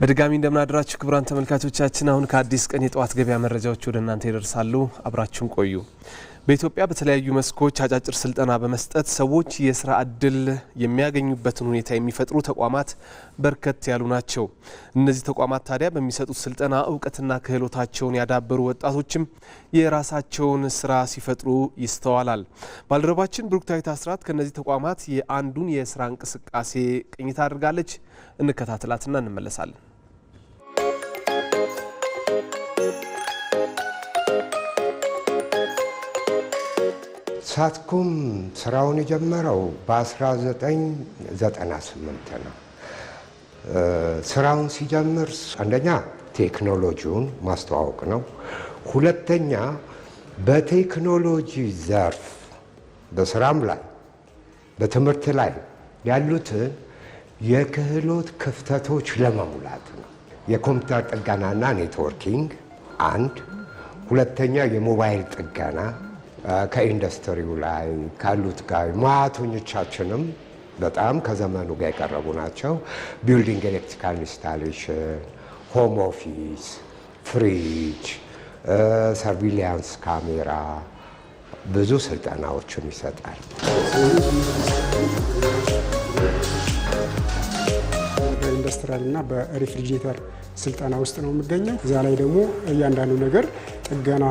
በድጋሚ እንደምናድራችሁ ክቡራን ተመልካቾቻችን አሁን ከአዲስ ቀን የጧት ገበያ መረጃዎች ወደ እናንተ ይደርሳሉ። አብራችሁን ቆዩ። በኢትዮጵያ በተለያዩ መስኮች አጫጭር ስልጠና በመስጠት ሰዎች የስራ እድል የሚያገኙበትን ሁኔታ የሚፈጥሩ ተቋማት በርከት ያሉ ናቸው። እነዚህ ተቋማት ታዲያ በሚሰጡት ስልጠና እውቀትና ክህሎታቸውን ያዳበሩ ወጣቶችም የራሳቸውን ስራ ሲፈጥሩ ይስተዋላል። ባልደረባችን ብሩክታዊት አስራት ከነዚህ ተቋማት የአንዱን የስራ እንቅስቃሴ ቅኝት አድርጋለች። እንከታተላትና እንመለሳለን። ሳትኩም ስራውን የጀመረው በ1998 ነው። ስራውን ሲጀምር አንደኛ ቴክኖሎጂውን ማስተዋወቅ ነው። ሁለተኛ በቴክኖሎጂ ዘርፍ በስራም ላይ በትምህርት ላይ ያሉትን የክህሎት ክፍተቶች ለመሙላት ነው። የኮምፒውተር ጥገናና ኔትወርኪንግ አንድ፣ ሁለተኛ የሞባይል ጥገና ከኢንዱስትሪው ላይ ካሉት ጋር ሙያተኞቻችንም በጣም ከዘመኑ ጋር የቀረቡ ናቸው። ቢልዲንግ ኤሌክትሪካል ኢንስታሌሽን፣ ሆም ኦፊስ፣ ፍሪጅ፣ ሰርቪሊያንስ ካሜራ ብዙ ስልጠናዎችን ይሰጣል። በኢንዱስትሪያል እና በሪፍሪጅሬተር ስልጠና ውስጥ ነው የሚገኘው። እዛ ላይ ደግሞ እያንዳንዱ ነገር ጥገና፣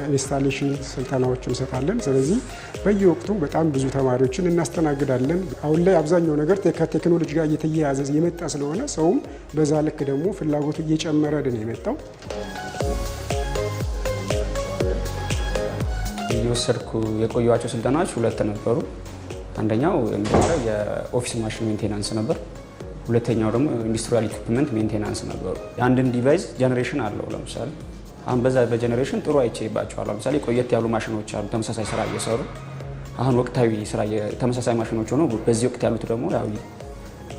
ኢንስታሌሽን ስልጠናዎችን እንሰጣለን። ስለዚህ በየወቅቱ በጣም ብዙ ተማሪዎችን እናስተናግዳለን። አሁን ላይ አብዛኛው ነገር ከቴክኖሎጂ ጋር እየተያያዘ የመጣ ስለሆነ ሰውም በዛ ልክ ደግሞ ፍላጎቱ እየጨመረ ነው የመጣው። እየወሰድኩ የቆየኋቸው ስልጠናዎች ሁለት ነበሩ። አንደኛው የኦፊስ ማሽን ሜንቴናንስ ነበር። ሁለተኛው ደግሞ ኢንዱስትሪያል ኢኩፕመንት ሜንቴናንስ ነበሩ። የአንድን ዲቫይስ ጀነሬሽን አለው። ለምሳሌ አሁን በዛ በጀነሬሽን ጥሩ አይቼባቸዋል። ለምሳሌ ቆየት ያሉ ማሽኖች አሉ ተመሳሳይ ስራ እየሰሩ አሁን ወቅታዊ ስራ ተመሳሳይ ማሽኖች ሆነው በዚህ ወቅት ያሉት ደግሞ ያው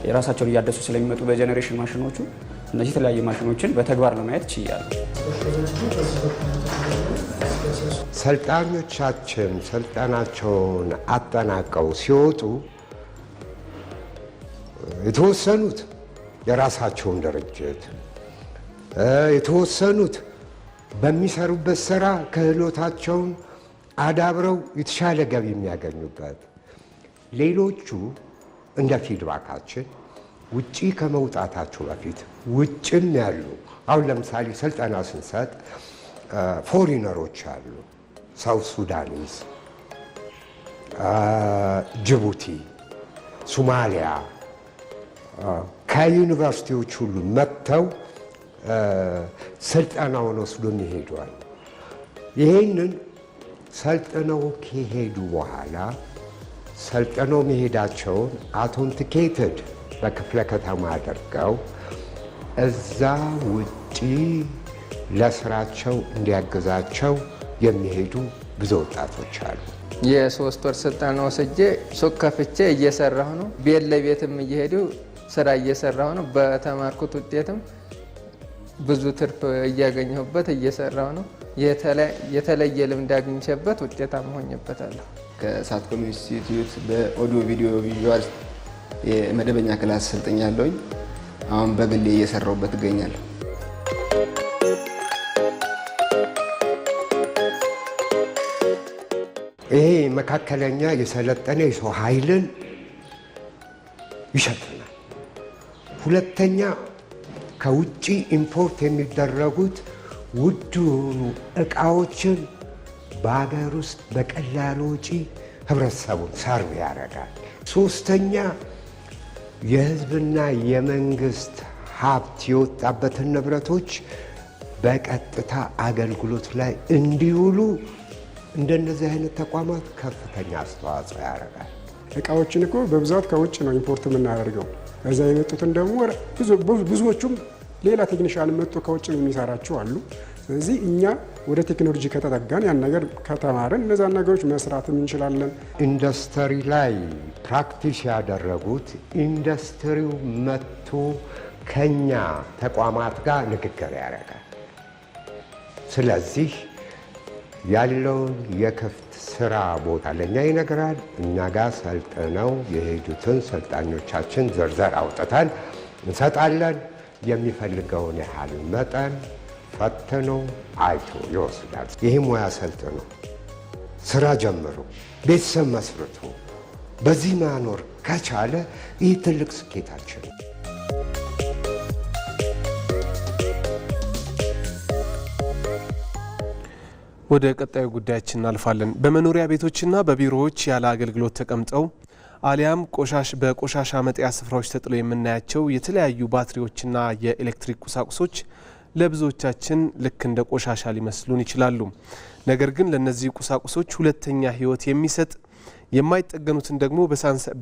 የራሳቸውን እያደሱ ስለሚመጡ በጀነሬሽን ማሽኖቹ እነዚህ የተለያዩ ማሽኖችን በተግባር ለማየት ችያለሁ። ሰልጣኞቻችን ስልጠናቸውን አጠናቀው ሲወጡ የተወሰኑት የራሳቸውን ድርጅት፣ የተወሰኑት በሚሰሩበት ስራ ክህሎታቸውን አዳብረው የተሻለ ገቢ የሚያገኙበት፣ ሌሎቹ እንደ ፊድባካችን ውጪ ከመውጣታቸው በፊት ውጭም ያሉ አሁን ለምሳሌ ስልጠና ስንሰጥ ፎሪነሮች አሉ፣ ሳውት ሱዳኒስ፣ ጅቡቲ፣ ሶማሊያ ከዩኒቨርሲቲዎች ሁሉ መጥተው ስልጠናውን ወስዶ ይሄዳሉ። ይህንን ሰልጥነው ከሄዱ በኋላ ሰልጥነው መሄዳቸውን አውተንቲኬትድ በክፍለ ከተማ አድርገው እዛ ውጪ ለስራቸው እንዲያግዛቸው የሚሄዱ ብዙ ወጣቶች አሉ። የ3 ወር ስልጠና ወስጄ ሱቅ ከፍቼ እየሰራሁ ነው። ቤት ለቤትም እየሄዱ ስራ እየሰራሁ ነው። በተማርኩት ውጤትም ብዙ ትርፍ እያገኘሁበት እየሰራሁ ነው። የተለየ ልምድ አግኝቼበት ውጤታማ ሆኜበታለሁ። ከሳትኮም ኢንስቲትዩት በኦዲዮ ቪዲዮ ቪዥዋል የመደበኛ ክላስ ሰልጥኛለሁኝ። አሁን በግሌ እየሰራሁበት እገኛለሁ። ይሄ መካከለኛ የሰለጠነ የሰው ኃይልን ይሸፍናል። ሁለተኛ ከውጭ ኢምፖርት የሚደረጉት ውድ የሆኑ እቃዎችን በሀገር ውስጥ በቀላል ወጪ ህብረተሰቡን ሰርቭ ያደርጋል። ሶስተኛ የህዝብና የመንግስት ሀብት የወጣበትን ንብረቶች በቀጥታ አገልግሎት ላይ እንዲውሉ እንደነዚህ አይነት ተቋማት ከፍተኛ አስተዋጽኦ ያደርጋል። እቃዎችን እኮ በብዛት ከውጭ ነው ኢምፖርት የምናደርገው። እዛ የመጡትን ደግሞ ብዙዎቹም ሌላ ቴክኒሻን መጥቶ ከውጭ የሚሰራቸው አሉ። ስለዚህ እኛ ወደ ቴክኖሎጂ ከተጠጋን ያን ነገር ከተማረን እነዛን ነገሮች መስራትም እንችላለን። ኢንዱስትሪ ላይ ፕራክቲስ ያደረጉት ኢንዱስትሪው መጥቶ ከኛ ተቋማት ጋር ንግግር ያደርጋል። ስለዚህ ያለውን የክፍት ስራ ቦታ ለኛ ይነግራል። እኛ ጋር ሰልጥነው የሄዱትን ሰልጣኞቻችን ዝርዝር አውጥተን እንሰጣለን። የሚፈልገውን ያህል መጠን ፈትኖ አይቶ ይወስዳል። ይህ ሙያ ሰልጥኖ ስራ ጀምሮ ቤተሰብ መስርቶ በዚህ ማኖር ከቻለ ይህ ትልቅ ስኬታችን። ወደ ቀጣዩ ጉዳያችን እናልፋለን። በመኖሪያ ቤቶችና በቢሮዎች ያለ አገልግሎት ተቀምጠው አሊያም በቆሻሻ መጣያ ስፍራዎች ተጥለው የምናያቸው የተለያዩ ባትሪዎችና የኤሌክትሪክ ቁሳቁሶች ለብዙዎቻችን ልክ እንደ ቆሻሻ ሊመስሉን ይችላሉ። ነገር ግን ለነዚህ ቁሳቁሶች ሁለተኛ ሕይወት የሚሰጥ የማይጠገኑትን ደግሞ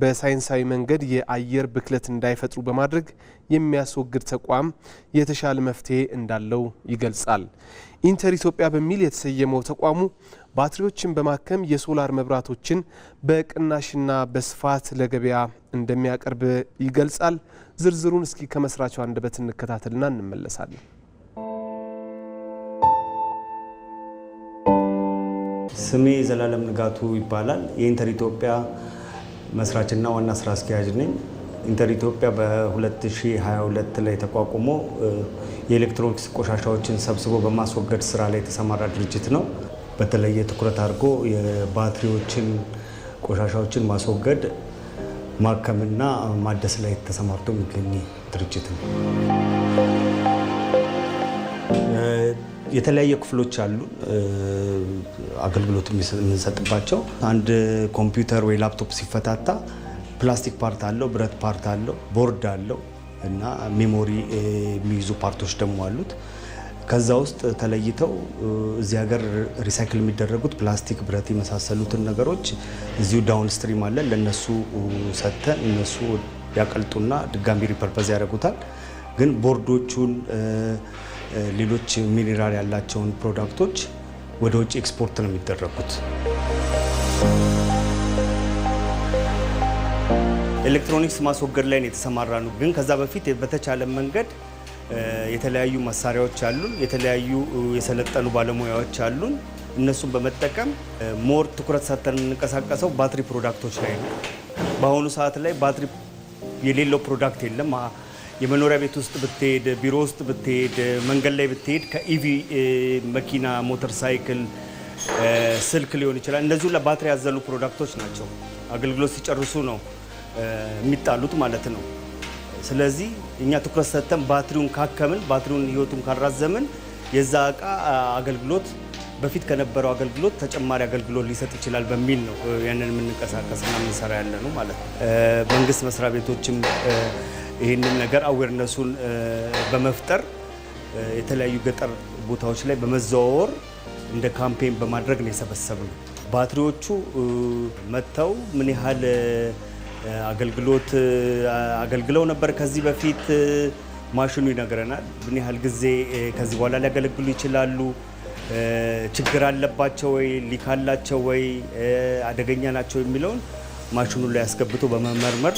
በሳይንሳዊ መንገድ የአየር ብክለት እንዳይፈጥሩ በማድረግ የሚያስወግድ ተቋም የተሻለ መፍትሄ እንዳለው ይገልጻል። ኢንተር ኢትዮጵያ በሚል የተሰየመው ተቋሙ ባትሪዎችን በማከም የሶላር መብራቶችን በቅናሽና በስፋት ለገበያ እንደሚያቀርብ ይገልጻል። ዝርዝሩን እስኪ ከመስራቹ አንደበት እንከታተልና እንመለሳለን። ስሜ ዘላለም ንጋቱ ይባላል። የኢንተር ኢትዮጵያ መስራችና ዋና ስራ አስኪያጅ ነኝ። ኢንተር ኢትዮጵያ በ2022 ላይ ተቋቁሞ የኤሌክትሮኒክስ ቆሻሻዎችን ሰብስቦ በማስወገድ ስራ ላይ የተሰማራ ድርጅት ነው። በተለየ ትኩረት አድርጎ የባትሪዎችን ቆሻሻዎችን ማስወገድ፣ ማከምና ማደስ ላይ ተሰማርቶ የሚገኝ ድርጅት ነው። የተለያየ ክፍሎች አሉ አገልግሎት የምንሰጥባቸው። አንድ ኮምፒውተር ወይ ላፕቶፕ ሲፈታታ ፕላስቲክ ፓርት አለው፣ ብረት ፓርት አለው፣ ቦርድ አለው እና ሜሞሪ የሚይዙ ፓርቶች ደግሞ አሉት። ከዛ ውስጥ ተለይተው እዚህ ሀገር ሪሳይክል የሚደረጉት ፕላስቲክ፣ ብረት የመሳሰሉትን ነገሮች እዚሁ ዳውን ስትሪም አለ። ለነሱ ሰጥተን እነሱ ያቀልጡና ድጋሚ ሪፐርፐዝ ያደርጉታል። ግን ቦርዶቹን ሌሎች ሚኒራል ያላቸውን ፕሮዳክቶች ወደ ውጭ ኤክስፖርት ነው የሚደረጉት። ኤሌክትሮኒክስ ማስወገድ ላይ ነው የተሰማራ ነው። ግን ከዛ በፊት በተቻለ መንገድ የተለያዩ መሳሪያዎች አሉን፣ የተለያዩ የሰለጠኑ ባለሙያዎች አሉን። እነሱን በመጠቀም ሞር ትኩረት ሰጥተን የምንንቀሳቀሰው ባትሪ ፕሮዳክቶች ላይ ነው። በአሁኑ ሰዓት ላይ ባትሪ የሌለው ፕሮዳክት የለም። የመኖሪያ ቤት ውስጥ ብትሄድ፣ ቢሮ ውስጥ ብትሄድ፣ መንገድ ላይ ብትሄድ ከኢቪ መኪና፣ ሞተር ሳይክል፣ ስልክ ሊሆን ይችላል። እነዚሁ ለባትሪ ያዘሉ ፕሮዳክቶች ናቸው። አገልግሎት ሲጨርሱ ነው የሚጣሉት ማለት ነው። ስለዚህ እኛ ትኩረት ሰጥተን ባትሪውን ካከምን፣ ባትሪውን ህይወቱን ካራዘምን የዛ እቃ አገልግሎት በፊት ከነበረው አገልግሎት ተጨማሪ አገልግሎት ሊሰጥ ይችላል በሚል ነው ያንን የምንንቀሳቀስና የምንሰራ ያለ ነው ማለት ነው። መንግስት መስሪያ ቤቶችም ይህንን ነገር አዌርነሱን በመፍጠር የተለያዩ ገጠር ቦታዎች ላይ በመዘዋወር እንደ ካምፔን በማድረግ ነው የሰበሰብነው። ባትሪዎቹ መጥተው ምን ያህል አገልግሎት አገልግለው ነበር ከዚህ በፊት ማሽኑ ይነግረናል። ምን ያህል ጊዜ ከዚህ በኋላ ሊያገለግሉ ይችላሉ፣ ችግር አለባቸው ወይ፣ ሊክ አላቸው ወይ፣ አደገኛ ናቸው የሚለውን ማሽኑ ላይ አስገብቶ በመመርመር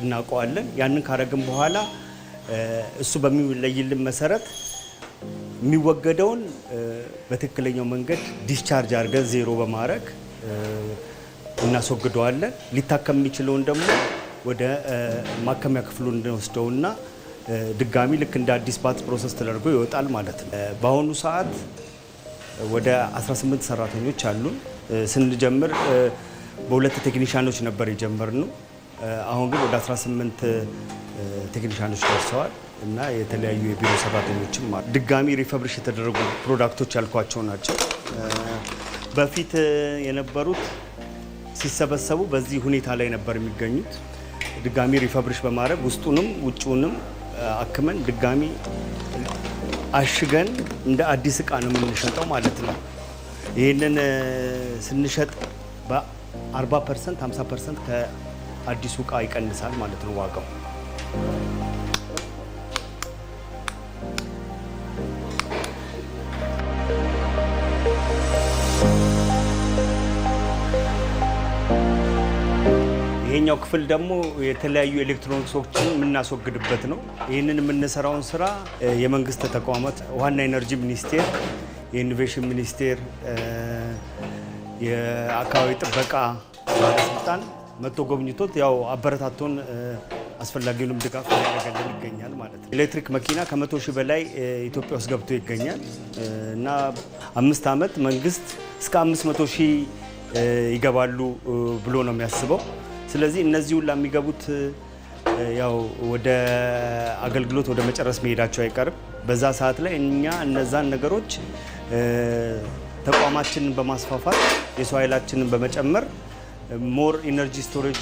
እናውቀዋለን። ያንን ካረግን በኋላ እሱ በሚለይልን መሰረት የሚወገደውን በትክክለኛው መንገድ ዲስቻርጅ አድርገን ዜሮ በማድረግ እናስወግደዋለን። ሊታከም የሚችለውን ደግሞ ወደ ማከሚያ ክፍሉ እንወስደውና ድጋሚ ልክ እንደ አዲስ ባት ፕሮሰስ ተደርጎ ይወጣል ማለት ነው። በአሁኑ ሰዓት ወደ 18 ሰራተኞች አሉን። ስንጀምር በሁለት ቴክኒሻኖች ነበር የጀመርነው። አሁን ግን ወደ 18 ቴክኒሻኖች ደርሰዋል እና የተለያዩ የቢሮ ሰራተኞችም አሉ። ድጋሚ ሪፈብሪሽ የተደረጉ ፕሮዳክቶች ያልኳቸው ናቸው። በፊት የነበሩት ሲሰበሰቡ በዚህ ሁኔታ ላይ ነበር የሚገኙት። ድጋሚ ሪፈብሪሽ በማድረግ ውስጡንም ውጭውንም አክመን ድጋሚ አሽገን እንደ አዲስ እቃ ነው የምንሸጠው ማለት ነው። ይህንን ስንሸጥ በ40% 50% ከአዲሱ እቃ ይቀንሳል ማለት ነው ዋጋው። ይሄኛው ክፍል ደግሞ የተለያዩ ኤሌክትሮኒክሶችን የምናስወግድበት ነው። ይህንን የምንሰራውን ስራ የመንግስት ተቋማት ዋና ኢነርጂ ሚኒስቴር፣ የኢኖቬሽን ሚኒስቴር፣ የአካባቢ ጥበቃ ባለስልጣን መጥቶ ጎብኝቶት ያው አበረታቶን አስፈላጊውንም ድጋፍ እያደረገልን ይገኛል ማለት ነው። ኤሌክትሪክ መኪና ከ100 ሺህ በላይ ኢትዮጵያ ውስጥ ገብቶ ይገኛል እና 5 ዓመት መንግስት እስከ 500 ሺህ ይገባሉ ብሎ ነው የሚያስበው። ስለዚህ እነዚህ ሁላ የሚገቡት ያው ወደ አገልግሎት ወደ መጨረስ መሄዳቸው አይቀርም። በዛ ሰዓት ላይ እኛ እነዛን ነገሮች ተቋማችንን በማስፋፋት የሰው ኃይላችንን በመጨመር ሞር ኢነርጂ ስቶሬጅ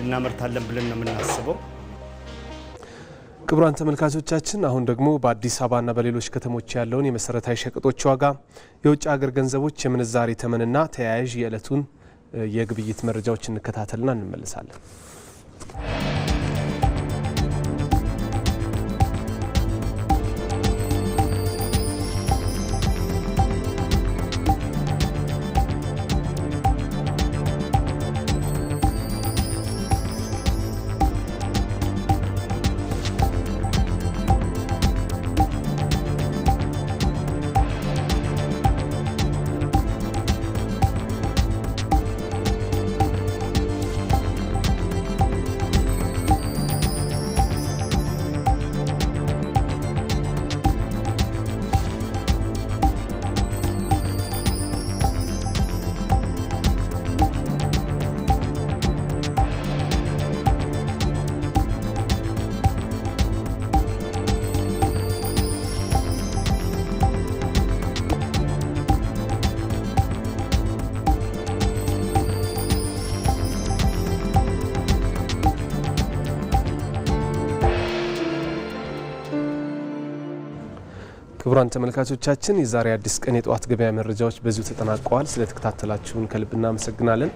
እናመርታለን ብለን ነው የምናስበው። ክቡራን ተመልካቾቻችን አሁን ደግሞ በአዲስ አበባና በሌሎች ከተሞች ያለውን የመሰረታዊ ሸቀጦች ዋጋ፣ የውጭ ሀገር ገንዘቦች የምንዛሬ ተመንና ተያያዥ የዕለቱን የግብይት መረጃዎች እንከታተልና እንመለሳለን። ክቡራን ተመልካቾቻችን የዛሬ አዲስ ቀን የጠዋት ገበያ መረጃዎች በዚሁ ተጠናቀዋል። ስለተከታተላችሁን ከልብ እናመሰግናለን።